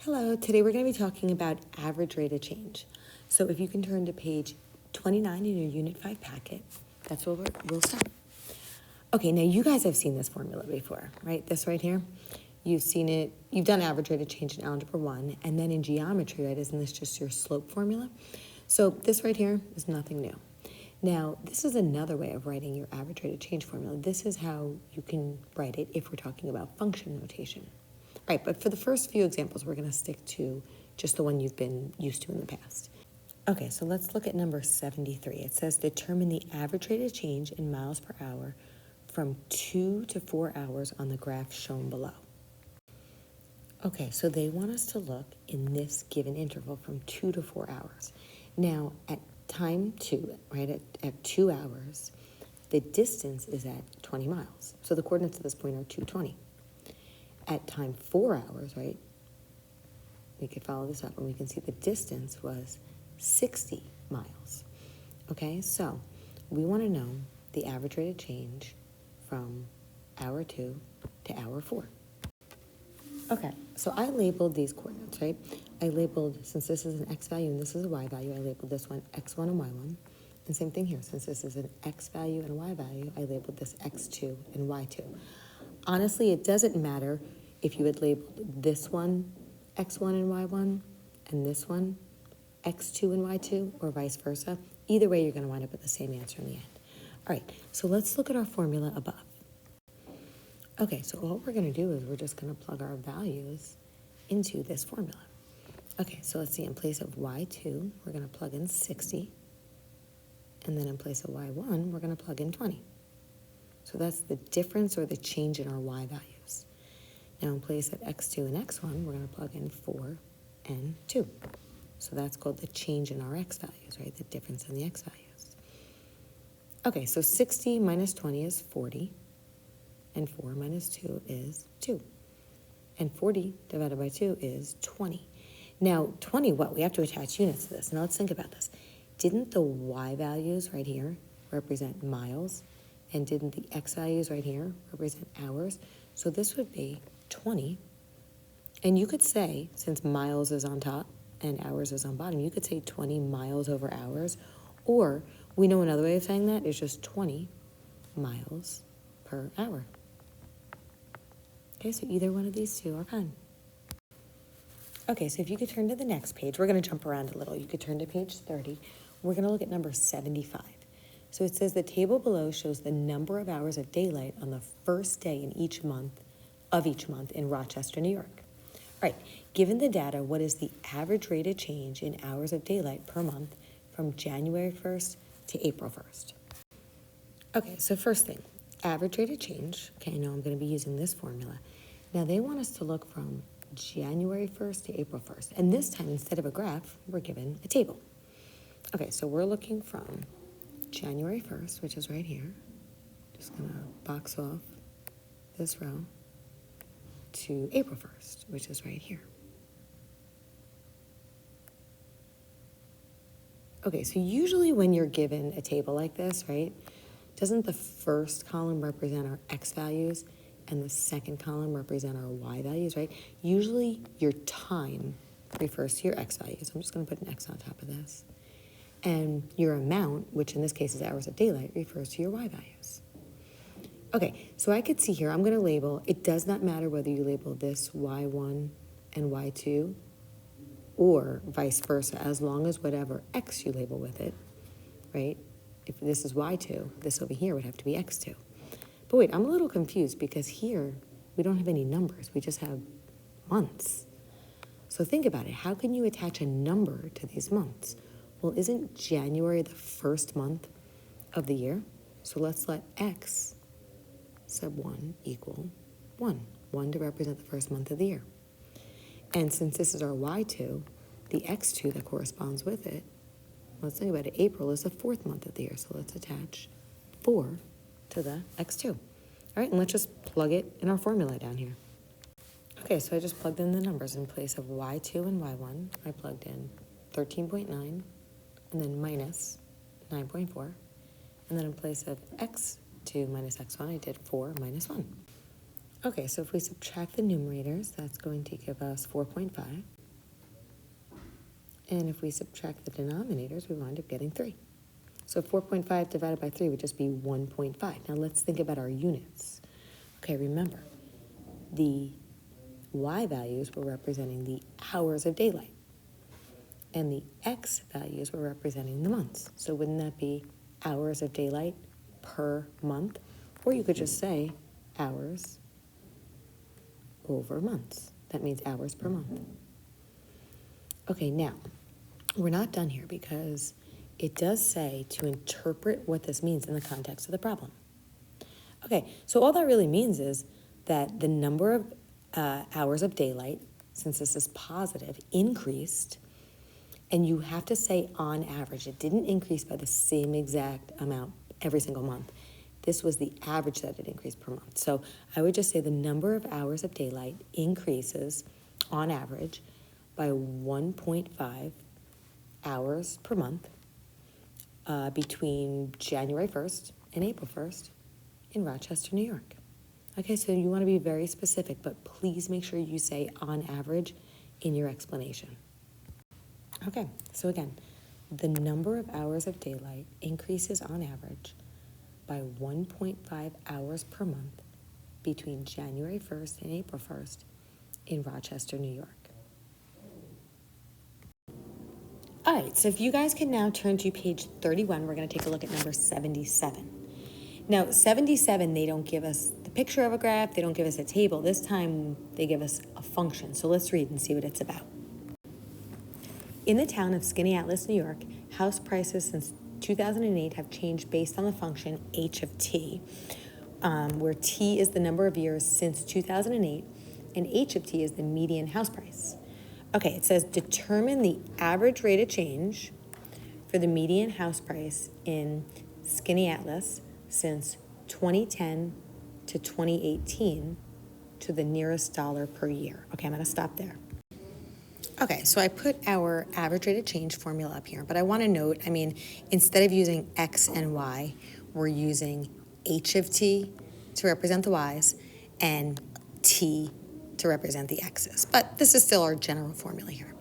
Hello, today we're going to be talking about average rate of change. So if you can turn to page 29 in your Unit 5 packet, that's where we'll start. Okay, now you guys have seen this formula before, right? This right here. You've seen it, you've done average rate of change in Algebra 1, and then in geometry, right, isn't this just your slope formula? So this right here is nothing new. Now, this is another way of writing your average rate of change formula. This is how you can write it if we're talking about function notation. Right, but for the first few examples, we're going to stick to just the one you've been used to in the past. Okay, so let's look at number 73. It says determine the average rate of change in miles per hour from 2 to 4 hours on the graph shown below. Okay, so they want us to look in this given interval from 2 to 4 hours. Now, at time 2, right, at 2 hours, the distance is at 20 miles. So the coordinates at this point are 220. At time 4 hours, right, we could follow this up and we can see the distance was 60 miles. Okay, so we want to know the average rate of change from hour 2 to hour 4. Okay, so I labeled these coordinates, right? I labeled, since this is an x value and this is a y value, I labeled this one x1 and y1. And same thing here, since this is an x value and a y value, I labeled this x2 and y2. Honestly, it doesn't matter if you had labeled this one x1 and y1 and this one x2 and y2 or vice versa. Either way, you're going to wind up with the same answer in the end. All right, so let's look at our formula above. Okay, so what we're going to do is we're just going to plug our values into this formula. Okay, so let's see, in place of y2, we're going to plug in 60. And then in place of y1, we're going to plug in 20. So that's the difference or the change in our y values. Now in place of x2 and x1, we're going to plug in 4 and 2. So that's called the change in our x values, right? The difference in the x values. Okay, so 60 minus 20 is 40. And 4 minus 2 is 2. And 40 divided by 2 is 20. Now 20, what? We have to attach units to this. Now let's think about this. Didn't the y values right here represent miles? And didn't the x values right here represent hours? So this would be 20. And you could say, since miles is on top and hours is on bottom, you could say 20 miles over hours. Or we know another way of saying that is just 20 miles per hour. Okay, so either one of these two are fine. Okay, so if you could turn to the next page, we're going to jump around a little. You could turn to page 30. We're going to look at number 75. So it says the table below shows the number of hours of daylight on the first day in each month in Rochester, New York. All right, given the data, what is the average rate of change in hours of daylight per month from January 1st to April 1st? Okay, so first thing, average rate of change. Okay, I know I'm going to be using this formula. Now they want us to look from January 1st to April 1st. And this time, instead of a graph, we're given a table. Okay, so we're looking from January 1st, which is right here. Just going to box off this row, to April 1st, which is right here. Okay, so usually when you're given a table like this, right, doesn't the first column represent our x values and the second column represent our y values, right? Usually your time refers to your x values. I'm just going to put an x on top of this. And your amount, which in this case is hours of daylight, refers to your y values. Okay, so I could see here, I'm going to label, it does not matter whether you label this y1 and y2 or vice versa, as long as whatever x you label with it, right? If this is y2, this over here would have to be x2. But wait, I'm a little confused because here we don't have any numbers. We just have months. So think about it. How can you attach a number to these months? Well, isn't January the first month of the year? So let's let x sub 1 equal 1. 1 to represent the first month of the year. And since this is our y2, the x2 that corresponds with it, let's think about it. April is the fourth month of the year, so let's attach 4 to the x2. All right, and let's just plug it in our formula down here. Okay, so I just plugged in the numbers. In place of y2 and y1, I plugged in 13.9, and then minus 9.4. And then in place of x2 minus x1, I did 4 minus 1. Okay, so if we subtract the numerators, that's going to give us 4.5. And if we subtract the denominators, we wind up getting 3. So 4.5 divided by 3 would just be 1.5. Now let's think about our units. Okay, remember, the y values were representing the hours of daylight, and the x values were representing the months. So wouldn't that be hours of daylight per month? Or you could just say hours over months. That means hours per month. Okay, now, we're not done here because it does say to interpret what this means in the context of the problem. Okay, so all that really means is that the number of hours of daylight, since this is positive, increased, and you have to say on average. It didn't increase by the same exact amount every single month. This was the average that it increased per month. So I would just say the number of hours of daylight increases on average by 1.5 hours per month between January 1st and April 1st in Rochester, New York. Okay, so you want to be very specific, but please make sure you say on average in your explanation. Okay, so again, the number of hours of daylight increases on average by 1.5 hours per month between January 1st and April 1st in Rochester, New York. All right, so if you guys can now turn to page 31, we're going to take a look at number 77. Now, 77, they don't give us the picture of a graph, they don't give us a table. This time, they give us a function. So let's read and see what it's about. In the town of Skaneateles, New York, house prices since 2008 have changed based on the function h of t, where t is the number of years since 2008, and h of t is the median house price. Okay, it says determine the average rate of change for the median house price in Skaneateles since 2010 to 2018 to the nearest dollar per year. Okay, I'm going to stop there. Okay, so I put our average rate of change formula up here, but I want to note, instead of using x and y, we're using h of t to represent the y's and t to represent the x's. But this is still our general formula here.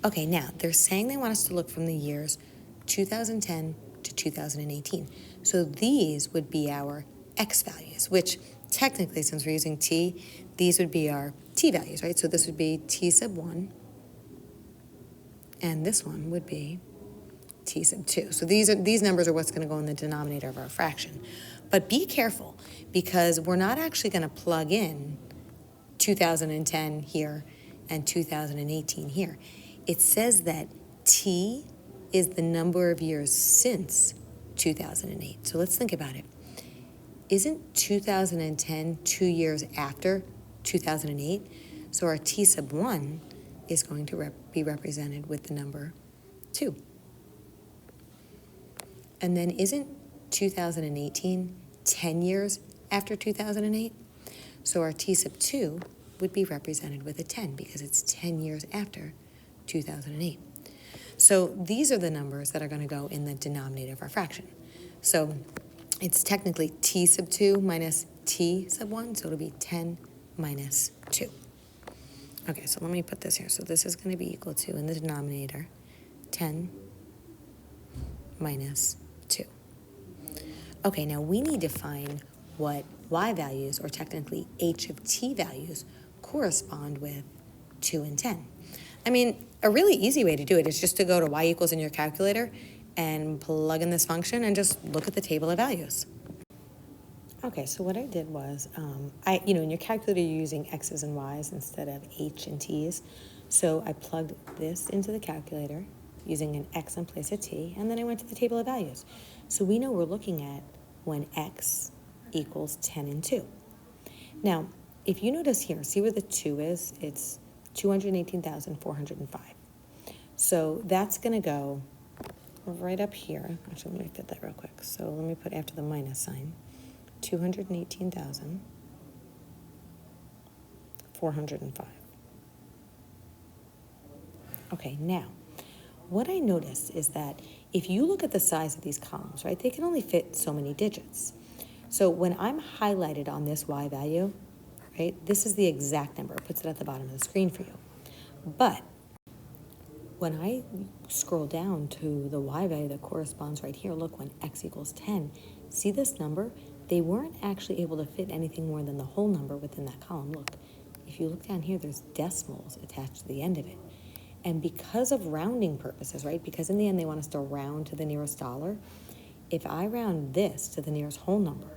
Okay, now they're saying they want us to look from the years 2010 to 2018. So these would be our x values, which technically, since we're using t, these would be our t values, right? So this would be t sub 1. And this one would be t sub 2. So these numbers are what's going to go in the denominator of our fraction. But be careful, because we're not actually going to plug in 2010 here and 2018 here. It says that t is the number of years since 2008. So let's think about it. Isn't 2010 2 years after 2008? So our t sub 1 is going to be represented with the number 2. And then isn't 2018 10 years after 2008? So our t sub 2 would be represented with a 10 because it's 10 years after 2008. So these are the numbers that are going to go in the denominator of our fraction. So it's technically t sub 2 minus t sub 1, so it'll be 10 minus 2. Okay, so let me put this here. So this is going to be equal to, in the denominator, 10 minus 2. Okay, now we need to find what y values, or technically h of t values, correspond with 2 and 10. A really easy way to do it is just to go to y equals in your calculator and plug in this function and just look at the table of values. Okay, so what I did was, in your calculator you're using x's and y's instead of h and t's. So I plugged this into the calculator using an x in place of t, and then I went to the table of values. So we know we're looking at when x equals 10 and 2. Now, if you notice here, see where the 2 is? It's 218,405. So that's going to go right up here. Actually, let me fit that real quick. So let me put after the minus sign, 218,405. Okay, now, what I noticed is that if you look at the size of these columns, right, they can only fit so many digits. So when I'm highlighted on this y value, right? This is the exact number. It puts it at the bottom of the screen for you. But when I scroll down to the y value that corresponds right here, look, when x equals 10, see this number? They weren't actually able to fit anything more than the whole number within that column. Look, if you look down here, there's decimals attached to the end of it. And because of rounding purposes, right, because in the end they want us to round to the nearest dollar, if I round this to the nearest whole number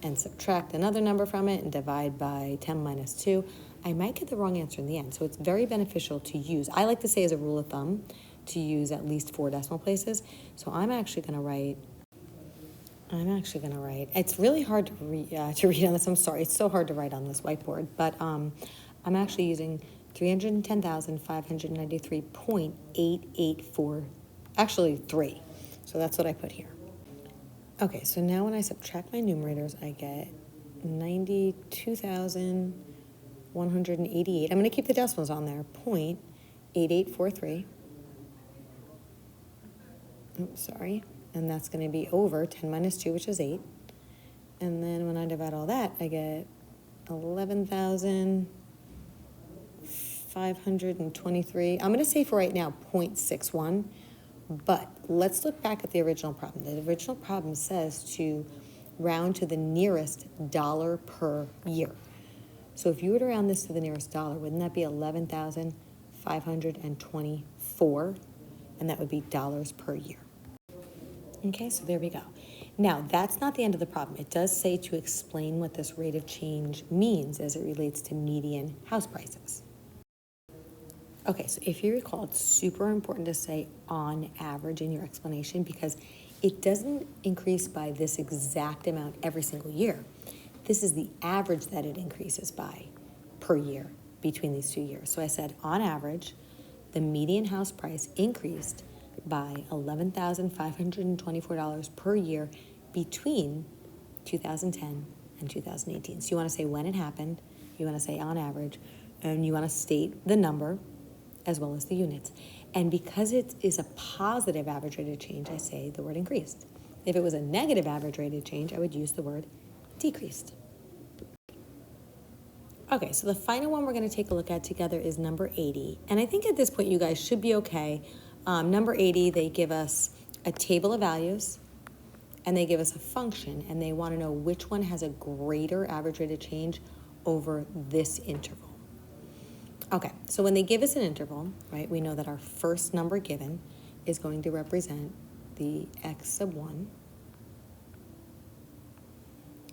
and subtract another number from it and divide by 10 minus 2, I might get the wrong answer in the end. So it's very beneficial to use, I like to say as a rule of thumb, to use at least 4 decimal places. So I'm actually going to write, it's really hard to read on this. I'm sorry, it's so hard to write on this whiteboard, but I'm actually using 310,593.884, actually 3. So that's what I put here. Okay, so now when I subtract my numerators, I get 92,188. I'm going to keep the decimals on there, 0.8843. Oh, sorry. And that's going to be over 10 minus 2, which is 8. And then when I divide all that, I get 11,523. I'm going to say for right now 0.61, but let's look back at the original problem. The original problem says to round to the nearest dollar per year. So if you were to round this to the nearest dollar, wouldn't that be 11,524? And that would be dollars per year. Okay, so there we go. Now, that's not the end of the problem. It does say to explain what this rate of change means as it relates to median house prices. Okay, so if you recall, it's super important to say on average in your explanation because it doesn't increase by this exact amount every single year. This is the average that it increases by per year between these 2 years. So I said on average, the median house price increased by $11,524 per year between 2010 and 2018. So you want to say when it happened, you want to say on average, and you want to state the number as well as the units. And because it is a positive average rate of change, I say the word increased. If it was a negative average rate of change, I would use the word decreased. Okay, so the final one we're going to take a look at together is number 80. And I think at this point you guys should be okay. Number 80, they give us a table of values and they give us a function and they want to know which one has a greater average rate of change over this interval. Okay, so when they give us an interval, right, we know that our first number given is going to represent the x sub 1.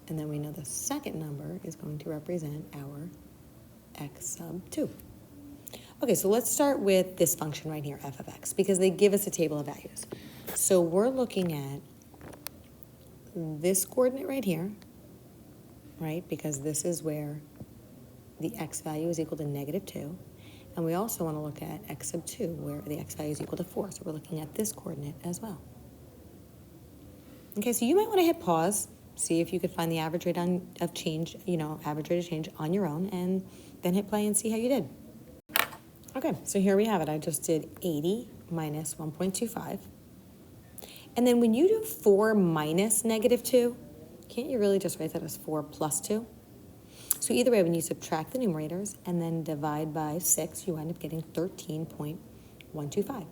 And then we know the second number is going to represent our x sub 2. Okay, so let's start with this function right here, f of x, because they give us a table of values. So we're looking at this coordinate right here, right, because this is where the x value is equal to -2. And we also want to look at x sub 2, where the x value is equal to 4. So we're looking at this coordinate as well. Okay, so you might want to hit pause, see if you could find the average rate of change, average rate of change on your own, and then hit play and see how you did. Okay, so here we have it. I just did 80 minus 1.25. And then when you do 4 minus -2, can't you really just write that as 4 plus 2? So either way, when you subtract the numerators and then divide by 6, you wind up getting 13.125.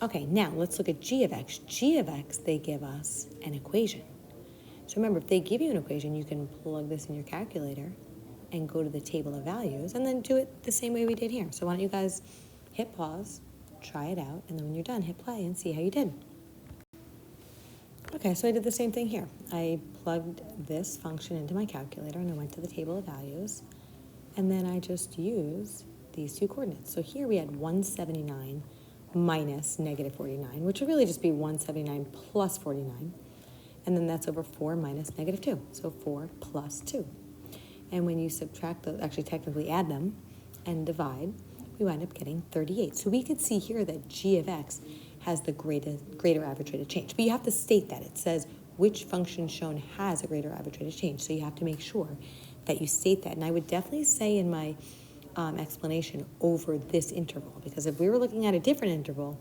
Okay, now let's look at g of x. G of x, they give us an equation. So remember, if they give you an equation, you can plug this in your calculator and go to the table of values and then do it the same way we did here. So why don't you guys hit pause, try it out, and then when you're done, hit play and see how you did. Okay, so I did the same thing here. I plugged this function into my calculator and I went to the table of values, and then I just used these two coordinates. So here we had 179 minus -49, which would really just be 179 plus 49. And then that's over 4 minus -2, so 4 plus 2. And when you subtract those, actually technically add them and divide, we wind up getting 38. So we could see here that g of x has the greater average rate of change. But you have to state that. It says which function shown has a greater average rate of change. So you have to make sure that you state that. And I would definitely say in my explanation over this interval, because if we were looking at a different interval,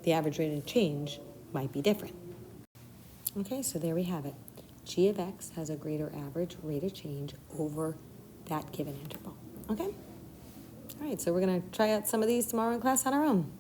the average rate of change might be different. Okay, so there we have it. g of x has a greater average rate of change over that given interval. Okay? All right, so we're going to try out some of these tomorrow in class on our own.